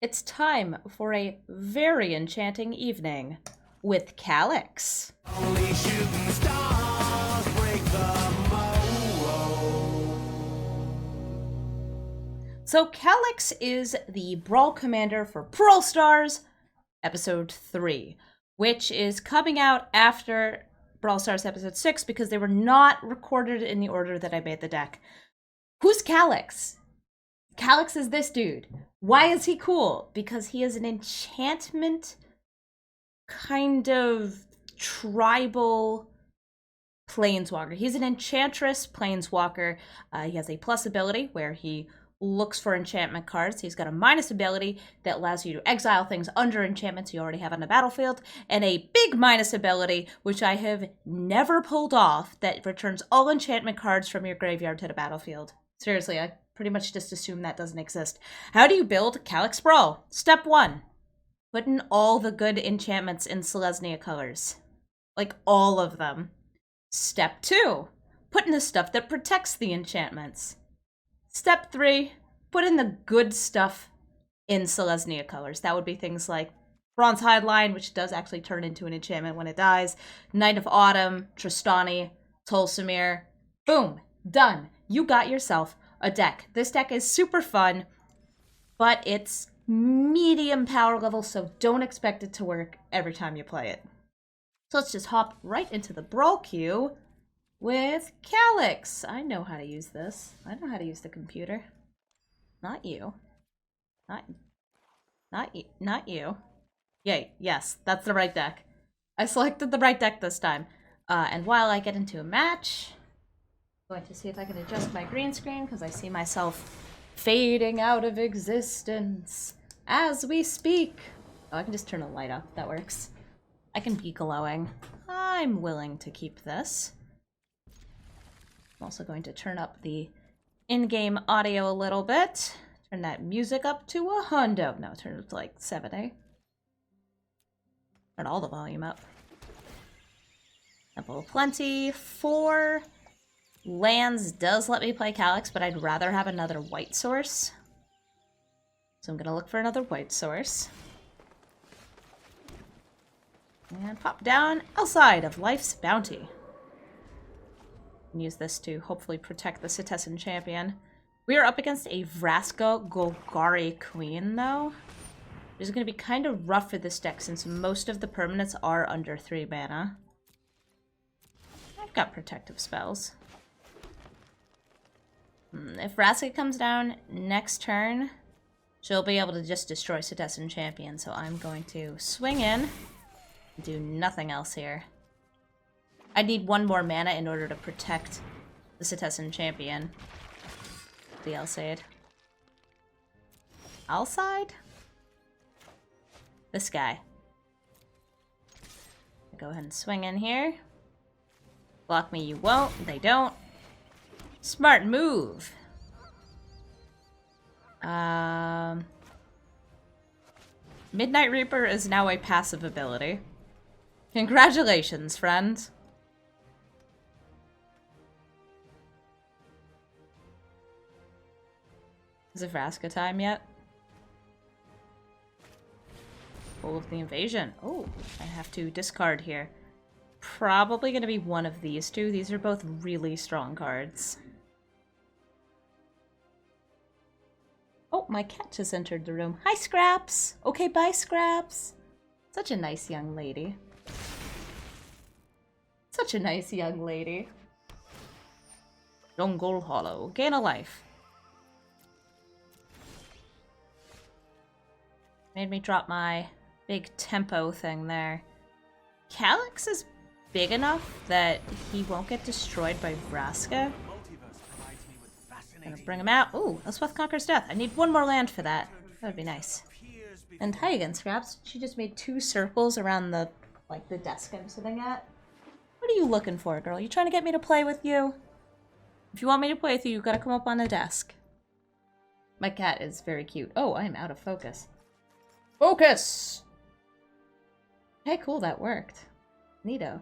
It's time for a very enchanting evening with Calix. Only shooting stars break the mold. So Calix is the Brawl commander for Brawl Stars Episode 3, which is coming out after Brawl Stars Episode 6 because they were not recorded in the order that I made the deck. Who's Calix? Calix is this dude. Why is he cool? Because he is an enchantment kind of tribal planeswalker. He's an enchantress planeswalker. He has a plus ability where he looks for enchantment cards. He's got a minus ability that allows you to exile things under enchantments you already have on the battlefield, and a big minus ability, which I have never pulled off, that returns all enchantment cards from your graveyard to the battlefield. Seriously, I pretty much just assume that doesn't exist. How do you build Calix Brawl? Step 1. Put in all the good enchantments in Selesnya colors. Like, all of them. Step 2. Put in the stuff that protects the enchantments. Step 3. Put in the good stuff in Selesnya colors. That would be things like Bronzehide Lion, which does actually turn into an enchantment when it dies. Night of Autumn, Tristani, Tolsimir. Boom. Done. You got yourself a deck. This deck is super fun, but it's medium power level, so don't expect it to work every time you play it. So let's just hop right into the Brawl queue with Calix. I know how to use this. I know how to use the computer. Not you. Not you. Yay, yes, that's the right deck. I selected the right deck this time. And while I get into a match, I'm going to see if I can adjust my green screen because I see myself fading out of existence as we speak. Oh, I can just turn the light up. That works. I can be glowing. I'm willing to keep this. I'm also going to turn up the in-game audio a little bit. Turn that music up to 100. No, turn it to like 70. Turn all the volume up. Temple of Plenty. 4 lands does let me play Calix, but I'd rather have another white source. So I'm going to look for another white source. And pop down Alseid of Life's Bounty. And use this to hopefully protect the Citizen champion. We are up against a Vraska Golgari Queen, though. Which is going to be kind of rough for this deck since most of the permanents are under 3 mana. I've got protective spells. If Vraska comes down next turn, she'll be able to just destroy Citizen champion, so I'm going to swing in. Do nothing else here. I need 1 more mana in order to protect the Citizen champion. The Alseid. Alseid? This guy. Go ahead and swing in here. Block me, you won't. They don't. Smart move. Midnight Reaper is now a passive ability. Congratulations, friend. Is it Vraska time yet? Full of the Invasion. Oh, I have to discard here. Probably going to be one of these two. These are both really strong cards. Oh, my cat just entered the room. Hi, Scraps! Okay, bye, Scraps! Such a nice young lady. Such a nice young lady. Jungle Hollow. Gain a life. Made me drop my big tempo thing there. Calix is big enough that he won't get destroyed by Vraska. Gonna bring him out. Ooh, Elspeth Conquers Death. I need 1 more land for that. That would be nice. And hi again, Scraps. She just made 2 circles around the desk I'm sitting at. What are you looking for, girl? You trying to get me to play with you? If you want me to play with you, you gotta come up on the desk. My cat is very cute. Oh, I am out of focus. Focus! Hey, cool, that worked. Neato.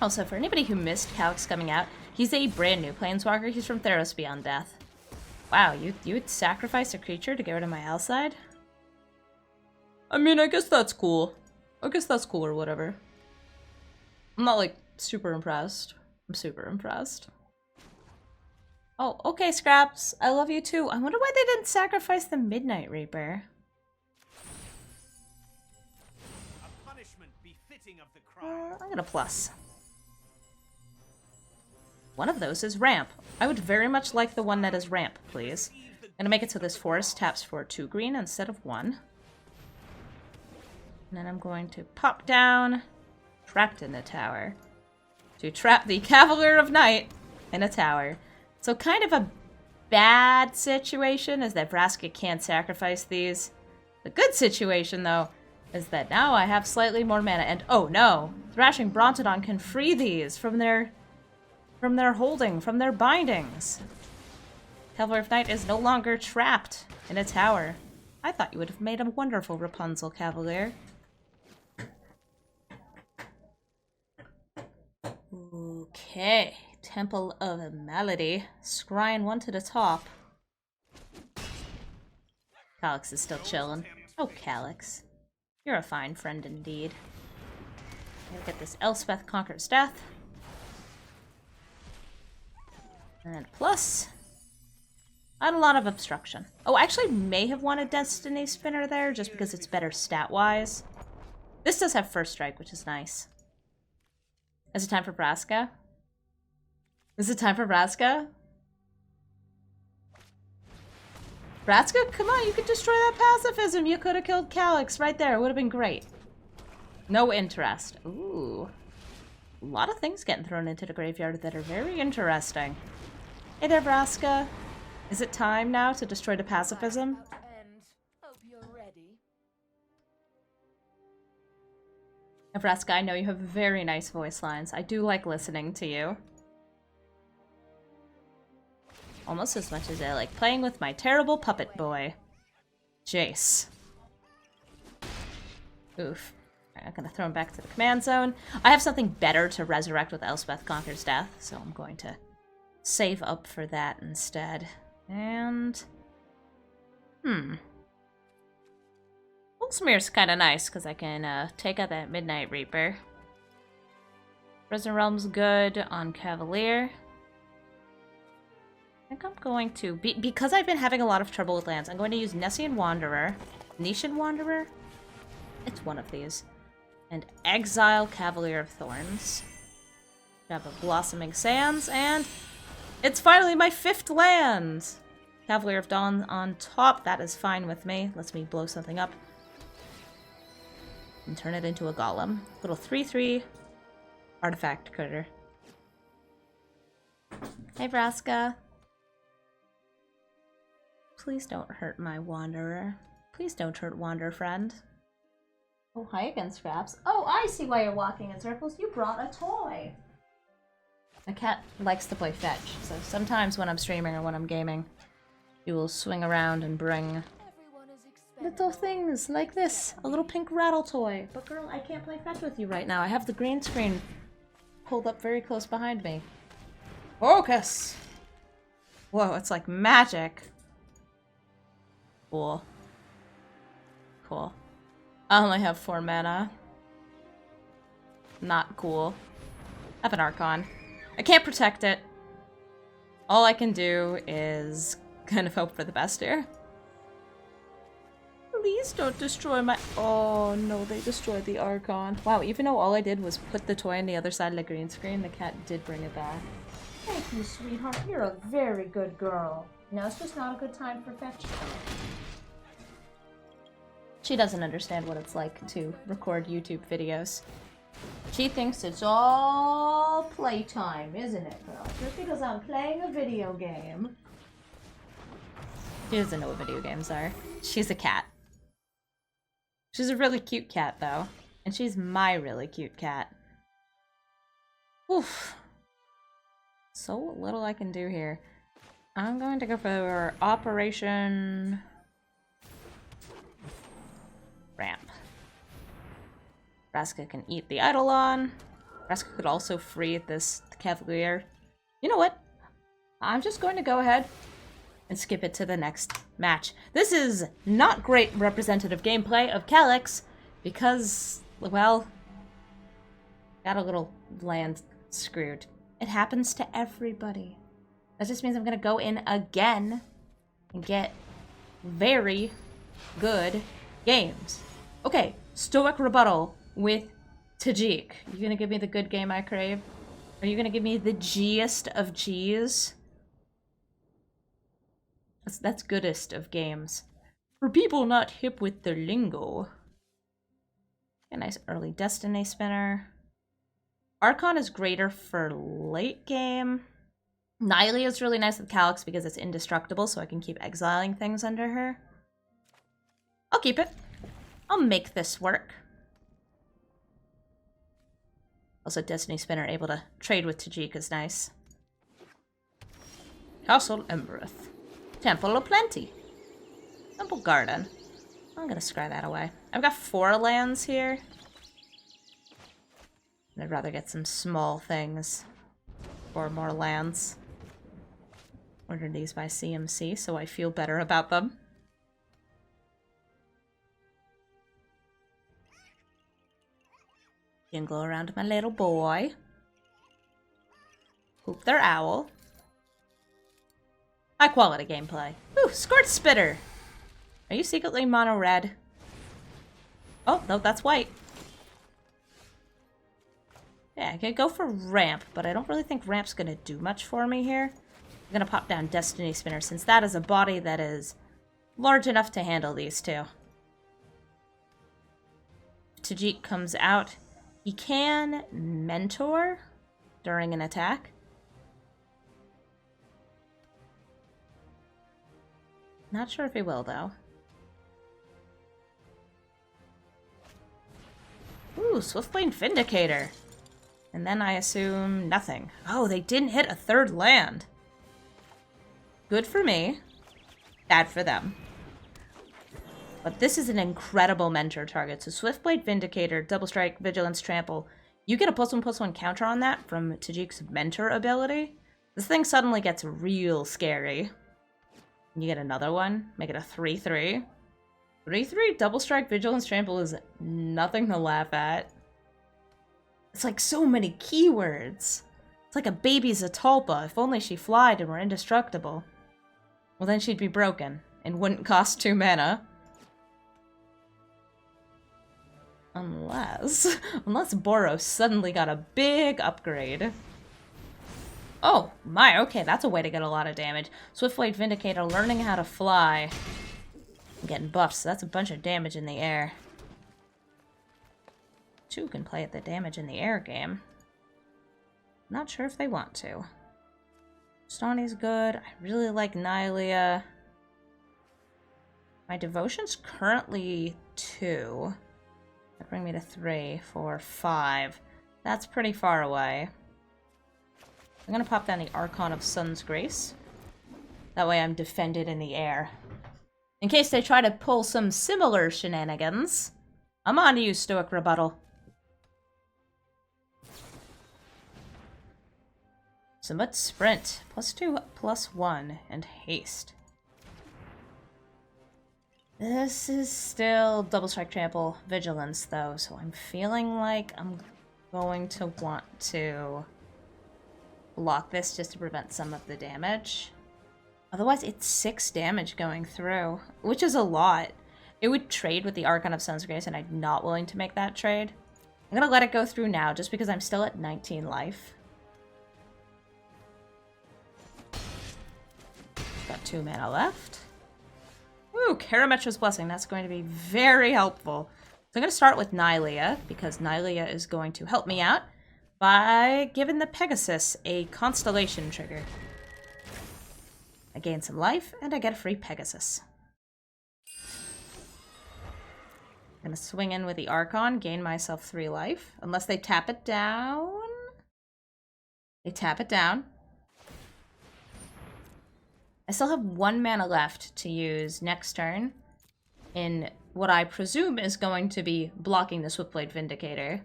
Also, for anybody who missed Calix coming out, he's a brand new planeswalker. He's from Theros Beyond Death. Wow, you would sacrifice a creature to get rid of my Alseid? I mean, I guess that's cool. I guess that's cool or whatever. I'm not, like, super impressed. I'm super impressed. Oh, okay, Scraps. I love you too. I wonder why they didn't sacrifice the Midnight Reaper. A punishment befitting of the crime. I got a plus. One of those is ramp. I would very much like the one that is ramp, please. I'm gonna make it so this forest taps for 2 green instead of 1. And then I'm going to pop down Trapped in a Tower to trap the Cavalier of Night in a tower. So kind of a bad situation is that Vraska can't sacrifice these. The good situation, though, is that now I have slightly more mana. And oh no, Thrashing Brontodon can free these from their holding, from their bindings. Cavalier of Night is no longer trapped in a tower. I thought you would have made a wonderful Rapunzel Cavalier. Okay, Temple of Malady. Scrying 1 to the top. Calyx is still chilling. Oh, Calyx. You're a fine friend indeed. We'll get this Elspeth Conquers Death. And plus, Eidolon of Obstruction. Oh, I actually may have wanted Destiny Spinner there, just because it's better stat-wise. This does have First Strike, which is nice. Is it time for Vraska? Is it time for Vraska? Vraska, come on, you could destroy that pacifism. You could have killed Calyx right there. It would have been great. No interest. Ooh. A lot of things getting thrown into the graveyard that are very interesting. Hey there, Vraska. Is it time now to destroy the pacifism? Vraska, I know you have very nice voice lines. I do like listening to you. Almost as much as I like playing with my terrible puppet boy. Jace. Oof. I'm gonna throw him back to the command zone. I have something better to resurrect with Elspeth Conquers Death, so I'm going to save up for that instead. And... Tolsimir's kind of nice, because I can take out that Midnight Reaper. Prison Realm's good on Cavalier. I think I'm going to... because I've been having a lot of trouble with lands, I'm going to use Nessian Wanderer. Nesian Wanderer? It's one of these. And exile Cavalier of Thorns. We have a Blossoming Sands, and it's finally my 5th land! Cavalier of Dawn on top, that is fine with me. Lets me blow something up. And turn it into a golem. Little 3/3 artifact critter. Hey, Vraska. Please don't hurt my Wanderer. Please don't hurt Wander Friend. Oh, hi again, Scraps. Oh, I see why you're walking in circles. You brought a toy. My cat likes to play fetch, so sometimes when I'm streaming or when I'm gaming, he will swing around and bring little things like this. A little pink rattle toy. But girl, I can't play fetch with you right now. I have the green screen pulled up very close behind me. Focus! Whoa, it's like magic. Cool. Cool. I only have 4 mana. Not cool. I have an Archon. I can't protect it. All I can do is kind of hope for the best here. Please don't destroy my... Oh no, they destroyed the Archon. Wow, even though all I did was put the toy on the other side of the green screen, the cat did bring it back. Thank you, sweetheart. You're a very good girl. No, it's just not a good time for fetch. She doesn't understand what it's like to record YouTube videos. She thinks it's all playtime, isn't it, girl? Just because I'm playing a video game. She doesn't know what video games are. She's a cat. She's a really cute cat, though. And she's my really cute cat. Oof. So little I can do here. I'm going to go for Operation... Ramp. Vraska can eat the Eidolon. Vraska could also free this Cavalier. You know what? I'm just going to go ahead and skip it to the next match. This is not great representative gameplay of Calix because, well, got a little land screwed. It happens to everybody. That just means I'm gonna go in again and get very good games. Okay, Stoic Rebuttal with Tajik. You gonna give me the good game I crave? Are you gonna give me the G'est of G's? That's goodest of games. For people not hip with the lingo. A nice early Destiny spinner. Archon is greater for late game. Nylea is really nice with Calix because it's indestructible, so I can keep exiling things under her. I'll keep it. I'll make this work. Also, Destiny Spinner able to trade with Tajik is nice. Castle Embereth. Temple of Plenty. Temple Garden. I'm gonna scry that away. I've got 4 lands here. I'd rather get some small things. Or more lands. Ordered these by CMC, so I feel better about them. Jingle around my little boy. Hoop their owl. High quality gameplay. Ooh, Scorch Spitter! Are you secretly mono red? Oh, no, that's white. Yeah, I could go for Ramp, but I don't really think Ramp's gonna do much for me here. I'm gonna pop down Destiny Spinner since that is a body that is large enough to handle these two. If Tajik comes out, he can mentor during an attack. Not sure if he will, though. Ooh, Swiftblade Vindicator. And then I assume nothing. Oh, they didn't hit a 3rd land. Good for me. Bad for them. But this is an incredible mentor target. So Swiftblade Vindicator, Double Strike, Vigilance, Trample. You get a +1/+1 counter on that from Tajik's mentor ability. This thing suddenly gets real scary. You get another one, make it a 3/3. 3/3 Double Strike, Vigilance, Trample is nothing to laugh at. It's like so many keywords. It's like a baby Zatalpa. If only she flied and were indestructible. Well, then she'd be broken and wouldn't cost 2 mana. Unless Boros suddenly got a big upgrade. Oh, my, okay, that's a way to get a lot of damage. Swiftblade Vindicator learning how to fly. And getting buffs, so that's a bunch of damage in the air. 2 can play at the damage in the air game. Not sure if they want to. Stawny's good. I really like Nylea. My devotion's currently 2. That'd bring me to 3, 4, 5. That's pretty far away. I'm gonna pop down the Archon of Sun's Grace. That way I'm defended in the air. In case they try to pull some similar shenanigans, I'm on to you, Stoic Rebuttal. Submit Sprint. +2, +1, and Haste. This is still Double Strike, Trample, Vigilance, though, so I'm feeling like I'm going to want to block this just to prevent some of the damage. Otherwise, it's 6 damage going through, which is a lot. It would trade with the Archon of Sun's Grace, and I'm not willing to make that trade. I'm gonna let it go through now, just because I'm still at 19 life. Got 2 mana left. Ooh, Karametra's Blessing. That's going to be very helpful. So I'm going to start with Nylea, because Nylea is going to help me out by giving the Pegasus a Constellation trigger. I gain some life, and I get a free Pegasus. I'm going to swing in with the Archon, gain myself 3 life. Unless they tap it down. They tap it down. I still have 1 mana left to use next turn in what I presume is going to be blocking the Swiftblade Vindicator.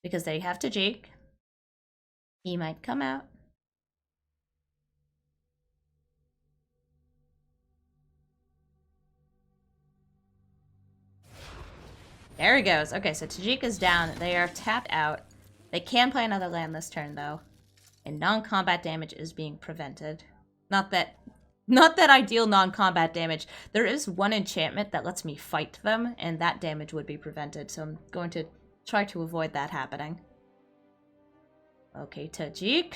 Because they have Tajik. He might come out. There he goes. Okay, so Tajika's down. They are tapped out. They can play another land this turn, though. And non-combat damage is being prevented. Not that I deal non-combat damage. There is one enchantment that lets me fight them, and that damage would be prevented, so I'm going to try to avoid that happening. Okay, Tajik.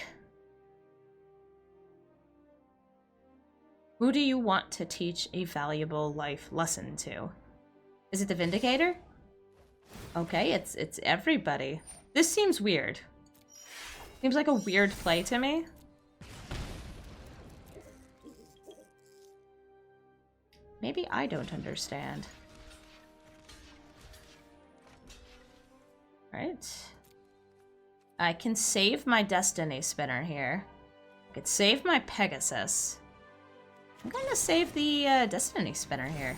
Who do you want to teach a valuable life lesson to? Is it the Vindicator? Okay, it's everybody. This seems weird. Seems like a weird play to me. Maybe I don't understand. Alright. I can save my Destiny Spinner here. I could save my Pegasus. I'm gonna save the Destiny Spinner here.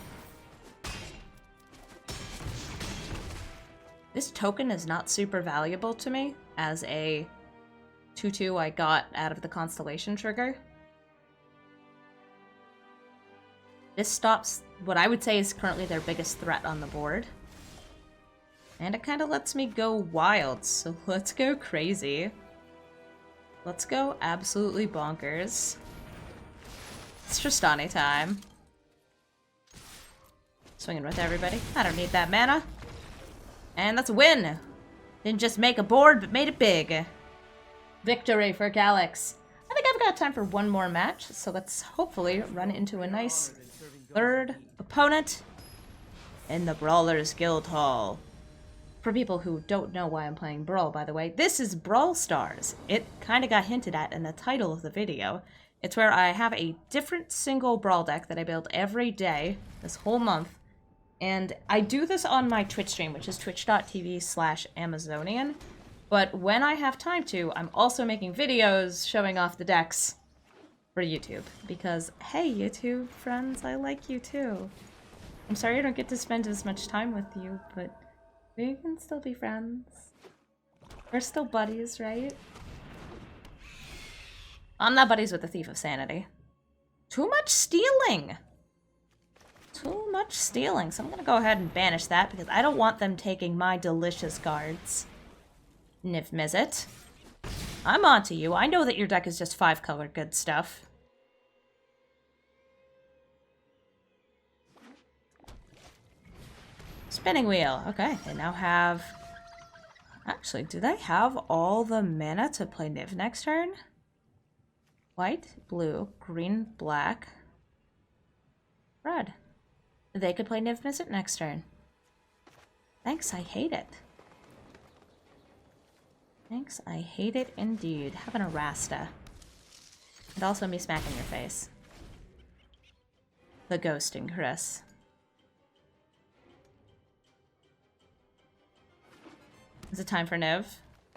This token is not super valuable to me as a 2/2 I got out of the Constellation trigger. This stops what I would say is currently their biggest threat on the board. And it kind of lets me go wild, so let's go crazy. Let's go absolutely bonkers. It's Tristani time. Swinging with everybody. I don't need that mana. And that's a win! Didn't just make a board, but made it big. Victory for Calix. I think I've got time for one more match, so let's hopefully run into a nice third opponent in the Brawlers Guild Hall. For people who don't know why I'm playing Brawl, by the way, this is Brawl Stars. It kind of got hinted at in the title of the video. It's where I have a different single Brawl deck that I build every day, this whole month. And I do this on my Twitch stream, which is twitch.tv/Amazonian. But when I have time to, I'm also making videos showing off the decks for YouTube. Because, hey, YouTube friends, I like you too. I'm sorry I don't get to spend as much time with you, but we can still be friends. We're still buddies, right? I'm not buddies with the Thief of Sanity. Too much stealing! Too much stealing, so I'm gonna go ahead and banish that because I don't want them taking my delicious cards. Niv Mizzet. I'm onto you. I know that your deck is just 5-color good stuff. Spinning wheel. Okay, they now have... Actually, do they have all the mana to play Niv next turn? White, blue, green, black, red. They could play Niv Mizzet next turn. Thanks, I hate it. Thanks, I hate it indeed. Having a Rasta. And also me smacking your face. The ghosting, Chris. Is it time for Niv?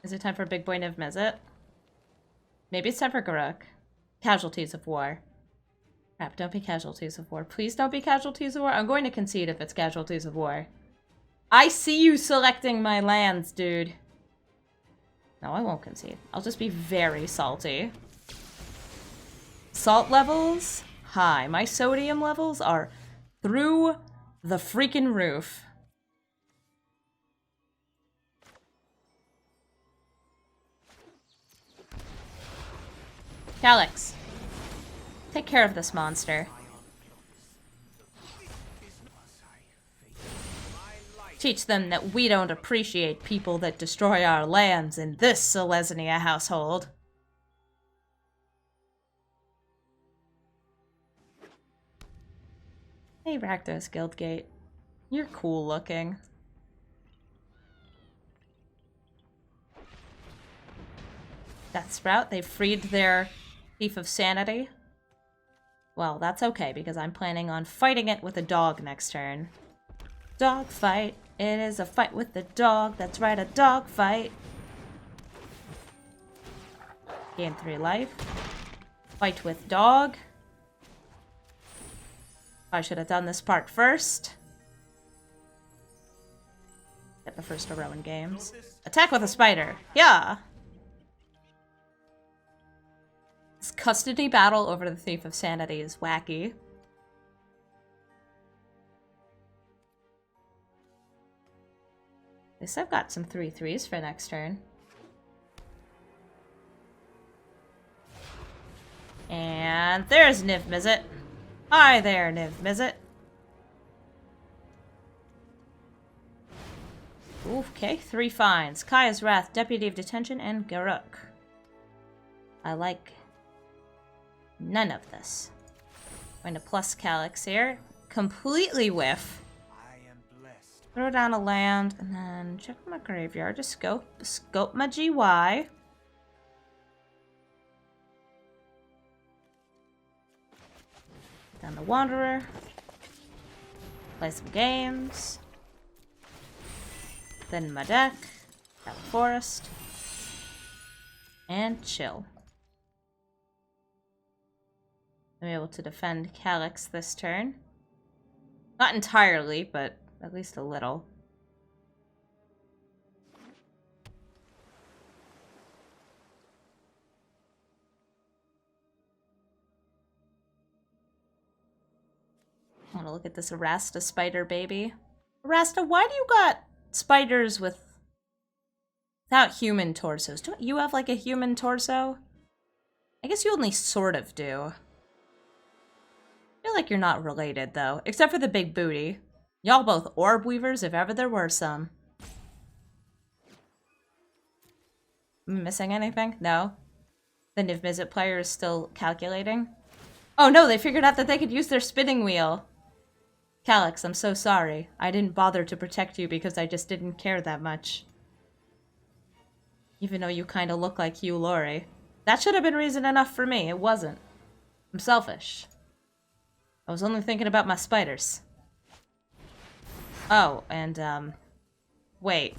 Is it time for Big Boy Niv Mizzet? Maybe it's time for Garuk. Casualties of War. Crap, don't be Casualties of War. Please don't be Casualties of War. I'm going to concede if it's Casualties of War. I see you selecting my lands, dude. No, I won't concede. I'll just be very salty. Salt levels? High. My sodium levels are through the freaking roof. Calix. Take care of this monster. Teach them that we don't appreciate people that destroy our lands in this Selesnya household. Hey, Rakdos Guildgate. You're cool looking. Death Sprout, they freed their Thief of Sanity. Well, that's okay, because I'm planning on fighting it with a dog next turn. Dog fight. It is a fight with the dog. That's right, a dog fight. Gain 3 life. Fight with dog. I should have done this part first. Get the first row in games. Attack with a spider. Yeah. This custody battle over the Thief of Sanity is wacky. At least I've got some 3/3s for next turn. And there's Niv Mizzet. Hi there, Niv Mizzet. Okay, 3 finds. Kaya's Wrath, Deputy of Detention, and Garruk. I like none of this. Going to plus Calix here. Completely whiff. I am blessed. Throw down a land, and then check my graveyard to scope my GY. Down the Wanderer. Play some games. Then my deck. Got the Forest. And chill. I'm able to defend Calyx this turn. Not entirely, but at least a little. I want to look at this Arasta spider baby. Arasta, why do you got spiders without human torsos? Don't you have like a human torso? I guess you only sort of do. I feel like you're not related, though. Except for the big booty. Y'all both orb weavers, if ever there were some. Am I missing anything? No? The Niv Mizzet player is still calculating? Oh no, they figured out that they could use their spinning wheel. Calyx, I'm so sorry. I didn't bother to protect you because I just didn't care that much. Even though you kind of look like Hugh Laurie. That should have been reason enough for me. It wasn't. I'm selfish. I was only thinking about my spiders. Oh, and, wait.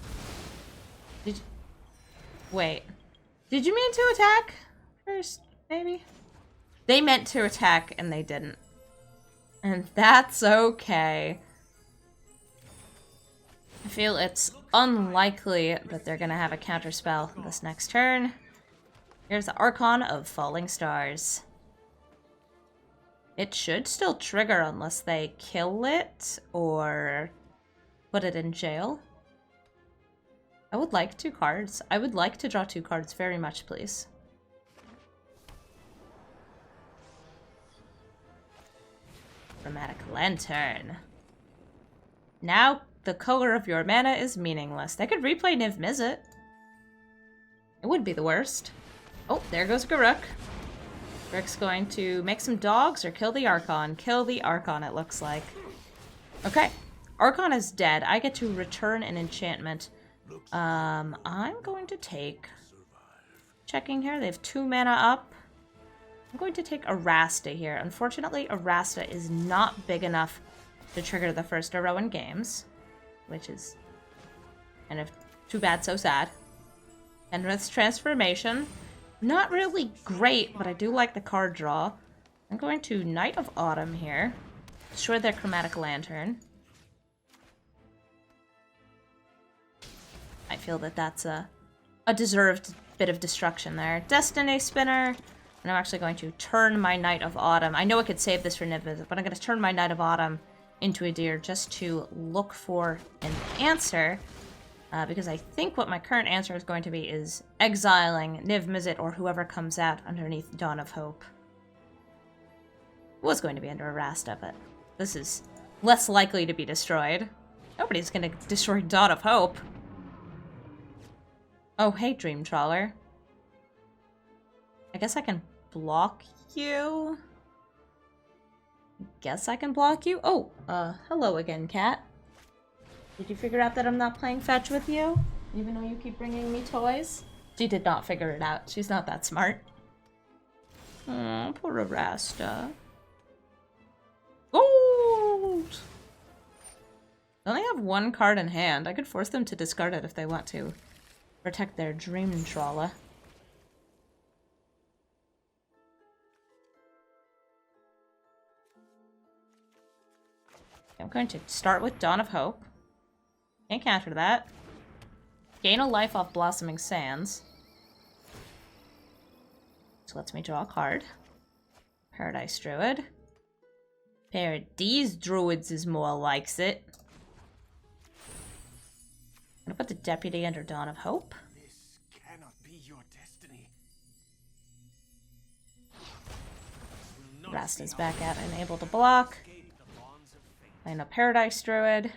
Wait. Did you mean to attack first, maybe? They meant to attack, and they didn't. And that's okay. I feel it's unlikely that they're gonna have a counterspell this next turn. Here's the Archon of Falling Stars. It should still trigger unless they kill it or put it in jail. I would like 2 cards. I would like to draw 2 cards very much, please. Chromatic Lantern. Now the color of your mana is meaningless. They could replay Niv Mizzet. It would be the worst. Oh, there goes Garruk. Rick's going to make some dogs or kill the Archon. Kill the Archon, it looks like. Okay. Archon is dead. I get to return an enchantment. I'm going to take... Checking here. They have 2 mana up. I'm going to take Arasta here. Unfortunately, Arasta is not big enough to trigger the first arrow in games. Which is kind of too bad, so sad. Penrith's Transformation. Not really great, but I do like the card draw. I'm going to Knight of Autumn here. Destroy their Chromatic Lantern. I feel that that's a deserved bit of destruction there. Destiny Spinner. And I'm actually going to turn my Knight of Autumn. I know I could save this for Niv Mizzet, but I'm going to turn my Knight of Autumn into a deer just to look for an answer. Because I think what my current answer is going to be is exiling Niv Mizzet or whoever comes out underneath Dawn of Hope. It was going to be under Arasta, but this is less likely to be destroyed. Nobody's going to destroy Dawn of Hope. Oh, hey, Dream Trawler. I guess I can block you? Guess I can block you? Oh, hello again, cat. Did you figure out that I'm not playing fetch with you? Even though you keep bringing me toys? She did not figure it out. She's not that smart. Aw, poor Arasta. Gold! I only have 1 card in hand. I could force them to discard it if they want to. Protect their Dream Trawler. I'm going to start with Dawn of Hope. Can't counter that. Gain a life off Blossoming Sands. Which lets me draw a card. Paradise Druid. Paradise Druids is more likes it. gonna put the Deputy under Dawn of Hope. This cannot be your destiny. Rasta's back out and able to block. Playing a Paradise Druid.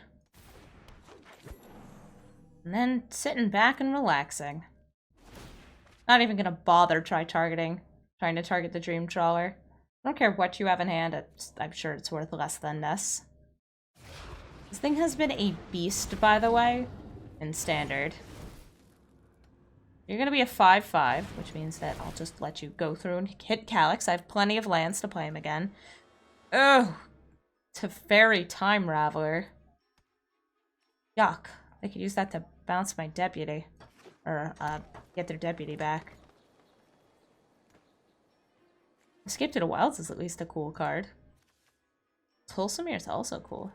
And then sitting back and relaxing. Not even gonna bother trying to target the Dream Trawler. I don't care what you have in hand, I'm sure it's worth less than this. This thing has been a beast, by the way, in Standard. You're gonna be a 5/5, which means that I'll just let you go through and hit Calix. I have plenty of lands to play him again. Oh, Teferi Time Raveler. Yuck. I could use that to bounce my Deputy. Or, get their Deputy back. Escape to the Wilds is at least a cool card. Tolsimir is also cool.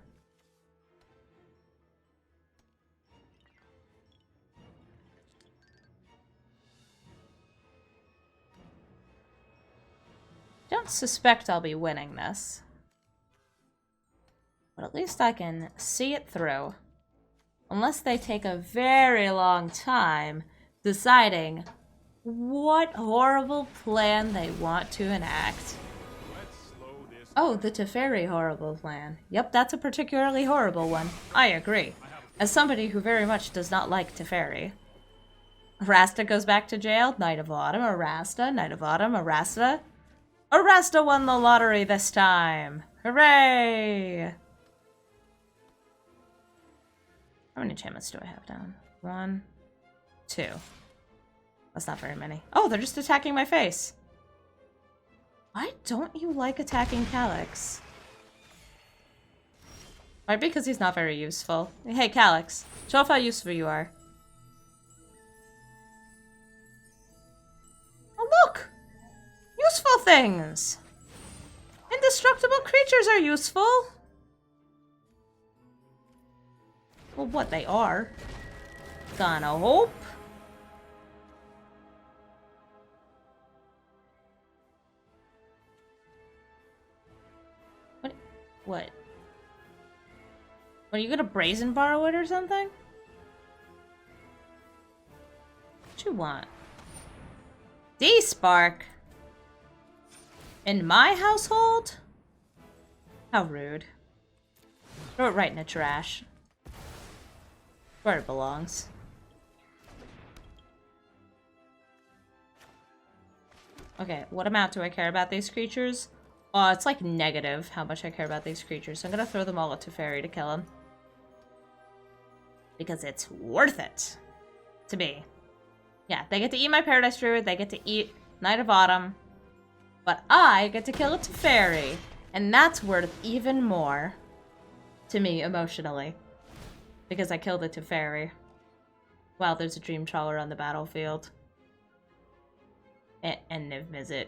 Don't suspect I'll be winning this. But at least I can see it through. Unless they take a very long time deciding what horrible plan they want to enact. Oh, the Teferi horrible plan. Yep, that's a particularly horrible one. I agree. As somebody who very much does not like Teferi. Rasta goes back to jail. Knight of Autumn, Arasta, Knight of Autumn, Arasta. Arasta won the lottery this time! Hooray! How many enchantments do I have down? 1, 2. That's not very many. Oh, they're just attacking my face! Why don't you like attacking Calix? Might be because he's not very useful. Hey, Calix, show off how useful you are. Oh, look! Useful things! Indestructible creatures are useful! Well, what they are. Gonna hope. What? Are you gonna brazen borrow it or something? What you want? D-Spark! In my household? How rude. Throw it right in the trash. Where it belongs. Okay, what amount do I care about these creatures? Oh, it's like negative how much I care about these creatures. So I'm gonna throw them all at Teferi to kill them. Because it's worth it. To me. Yeah, they get to eat my Paradise Druid, they get to eat Knight of Autumn. But I get to kill a Teferi. And that's worth even more to me emotionally. Because I killed a Teferi. While there's a Dream Trawler on the battlefield. And Niv Mizzet.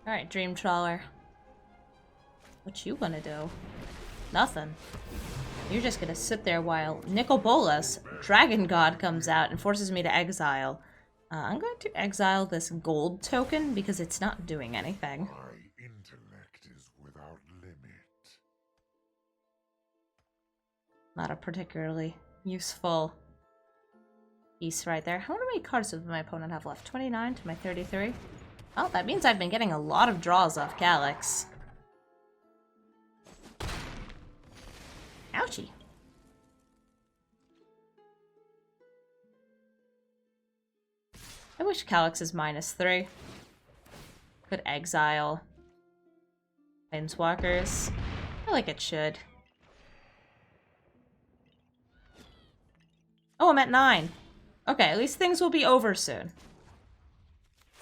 Alright, Dream Trawler. What you gonna do? Nothing. You're just gonna sit there while Nicol Bolas, Dragon God, comes out and forces me to exile. I'm going to exile this gold token because it's not doing anything. My intellect is without limit. Not a particularly useful piece right there. How many cards does my opponent have left? 29 to my 33? Oh, that means I've been getting a lot of draws off Calix. Ouchie. I wish Calix is -3. Could exile Planeswalkers. I feel like it should. Oh, I'm at 9. Okay, at least things will be over soon.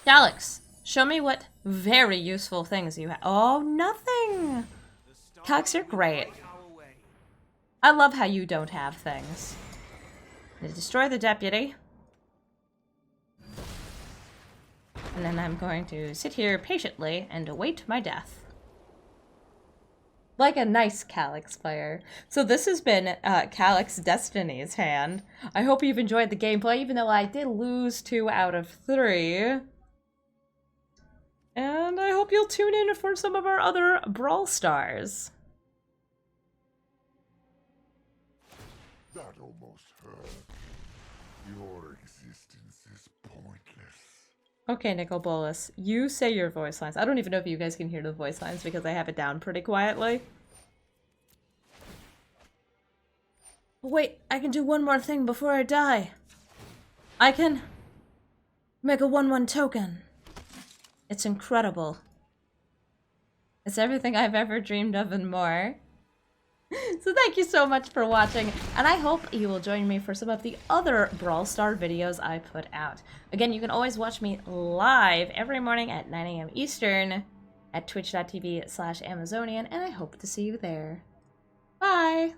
Calix, show me what very useful things you have. Oh, nothing! Calix, you're great. I love how you don't have things. I'm gonna destroy the Deputy. And then I'm going to sit here patiently and await my death. Like a nice Calix player. So this has been Calix Destiny's hand. I hope you've enjoyed the gameplay, even though I did lose 2 out of 3. And I hope you'll tune in for some of our other Brawl Stars. That almost hurt. Your existence is pointless. Okay, Nicol Bolas, you say your voice lines. I don't even know if you guys can hear the voice lines because I have it down pretty quietly. Wait, I can do one more thing before I die. I can make a 1/1 token. It's incredible. It's everything I've ever dreamed of and more. So thank you so much for watching, and I hope you will join me for some of the other Brawl Star videos I put out. Again, you can always watch me live every morning at 9 AM Eastern at twitch.tv/Amazonian, and I hope to see you there. Bye!